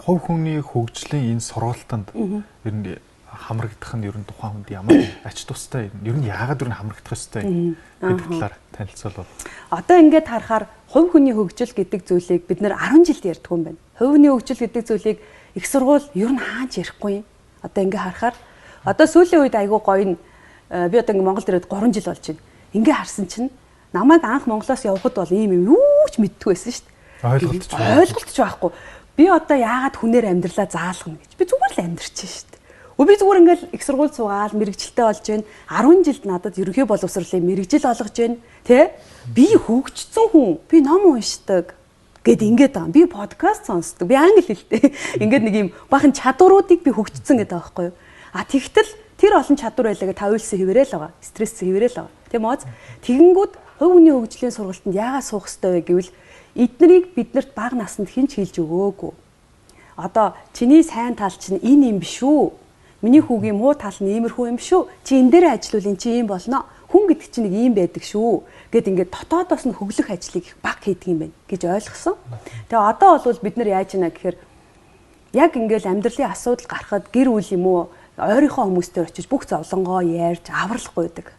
хувь хүний хөгжлийн энэ сургалтанд ер нь хамрагдах нь ер нь тухайн хүнд ямар ач тустай ер нь яагаад ер нь хамрагдах ёстой гэдэг талаар танилцуулбал. Одоо ингээд харахаар хувь хүний хөгжил гэдэг зүйлийг бид нэр 10 жилд ярьдаг юм байна. Хувь хүний хөгжил гэдэг зүйлийг их сургууль ер нь хааж ярихгүй. Одоо ингээд харахаар одоо сүүлийн үед айгүй гоё би одоо ингээд Монголд ирээд 3 жил болж байна. Ингээ харсан чинь намайг анх Монголоос явхад бол ийм юу ч мэддэггүй байсан шүү дээ. Ойлголтч байхгүй. Би одоо яагаад хүнээр амьдралаа заалгана гэж. Би зүгээр л амьдрчин шүү дээ. Би зүгээр ингээл их сургууль суугаал мэрэгжилтэй болж байна. 10 жилд надад ерөнхий боловсролын мэрэгжил олгож байна. Тэ? Би хөгжсөн хүн. Би ном уншдаг гэд ингээд байгаа. Би подкаст сонсдог. Би англи хэлтэй. Ингээд нэг юм бахан чадваруудыг би хөгжсөн гэдэг байгаа байхгүй юу? Тэгтэл тэр олон чадвар байлаа гэж та уйлсан хэвээрэл байгаа. Стресс хэвээрэл байгаа. Тийм үү? Тэгэнгүүт хувь хүний хөгжлийн сургалтанд яагаад суух ёстой вэ гэвэл эднэрийг биднэрт бага наснд хинч хэлж өгөөгүй. Одоо чиний сайн тал чинь энэ юм биш үү? Миний хүүгийн муу тал нь иймэрхүү юм шүү. Чи энэ дээр ажиллавал эн чи ийм болно. Хүн гэдэг чинь нэг ийм байдаг шүү. Гэт ингээд дотоодоос нь хөглөх ажлыг их бага хийдэг юм байна гэж ойлгосон. Тэгээ одоо бол бид нар яаж ийна гэхээр яг ингээд амьдралын асуудал гарахад гэр бүл юм уу ойрынхоо хүмүүстэй очиж бүх зовлонгоо ярьж авралахгүй байдаг.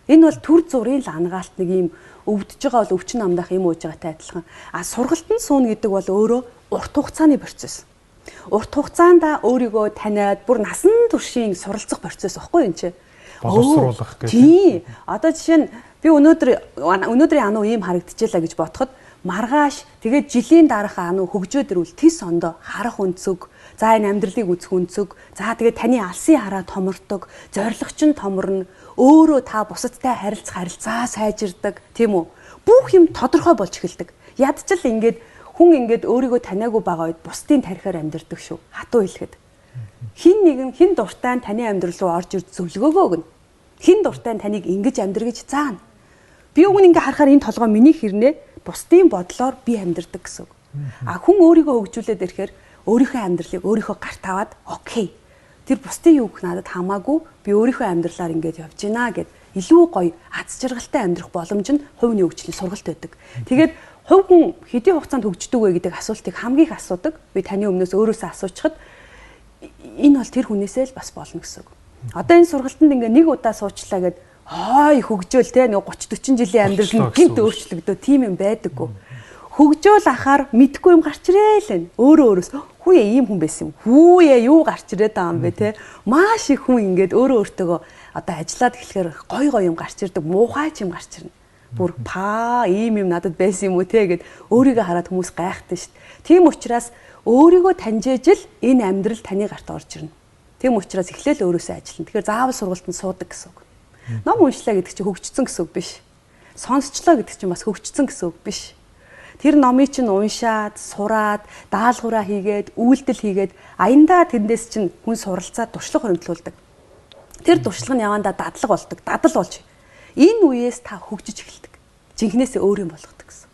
Энэ бол төр зургийн л ангаалт нэг юм өвдөж байгаа бол өвчин амдах юм ууж байгаатай адилхан. Сургалтын суун гэдэг бол өөрөө урт хугацааны процесс. Урт хугацаанд өөрийгөө таниад бүр насан туршийн суралцах процесс байхгүй юм чи. Боловсруулах гэдэг. Тий. Одоо жишээ нь би өнөөдрийн ануу ийм харагдчихлаа гэж бодоход маргааш тэгээд жилийн дараах ануу хөгжөөд ирвэл тис ондоо харах өнцөг, за энэ амьдралыг үзэх өнцөг, за тэгээд таны алсын хараа томордог, зорилгоч нь томорно, өөрөө та бусадтай харилцаа сайжирдаг, тийм үү? Бүх юм тодорхой болж эхэлдэг. Ядчил ингээд хүн ингээд өөрийгөө таниагүй байгаа үед бусдын тарихаар амьдрдаг шүү. Хатуу хэлэхэд. Хин дуртай нь таны амьдрал руу орж ирж зөвлөгөөгөө өгнө. Хин дуртай нь таныг ингэж амьдр гэж заана. Би өгн ингээ харахаар энэ толгой миний хэрнээ бусдын бодлоор би амьдрдаг гэсэн үг. Хүн өөрийгөө хөгжүүлээд ирэхээр өөрийнхөө амьдралыг өөрийнхөө гарт аваад окей. Тэр бусдын юу гэх надад хамаагүй би өөрийнхөө амьдралаар ингээд явж гинэ гэд илүү гоё аз жаргалтай амьдрах боломж нь хувийн хөгжлийн сургалт байдаг. Тэгээд хувь хүн хэдийн хугацаанд хөгждөг вэ гэдэг асуултыг хамгийн их асуудаг. Би таны өмнөөс өөрөөсөө асуучхад энэ бол тэр хүнээсээ л бас болно гэсэн үг. Одоо энэ сургалтанд ингээ нэг удаа суучлаа гэд хөгжөөл те нэг 30 40 жилийн амьдрал нь гинт өөрчлөгдөө тийм юм байдаггүй. Хөгжөөл ахаар мэдгүй юм гарч ирээл. Өөрөөс хүүе ийм хүн байсан юм. Хүүе юу гарч ирээд байгаа юм бэ те. Маш их хүн ингээд өөрөө өөртөө одоо ажиллаад эхлэхээр гой юм гарч ирдэг, муухай юм гарч ирнэ. Бүр ийм юм надад байсан юм уу те гэд өөрийгөө хараад хүмүүс гайхдаг шүү дээ. Тийм учраас өөрийгөө таньжээж л энэ амьдрал таны гарт орж ирнэ. Тийм учраас эхлээл өөрөөсөө ажиллана. Тэгэхээр заавал сургалтанд суудаг гэсэн үг. Ном уншлаа гэдэг чинь хөгжсөн гэсэн үг биш. Сонсчлоо гэдэг чинь бас хөгжсөн гэсэн үг биш. Тэр номыг чинь уншаад, сураад, даалгавраа хийгээд, үйлдэл хийгээд аяндаа тэндээс чинь хүн суралцаад туршлага хөрөнгөлүүлдэг. Тэр туршлага нь явандаа дадлаг болдог, дадал болж. Энэ үеэс та хөгжиж эхэлдэг. Жинхнээсээ өөр юм болгодог гэсэн.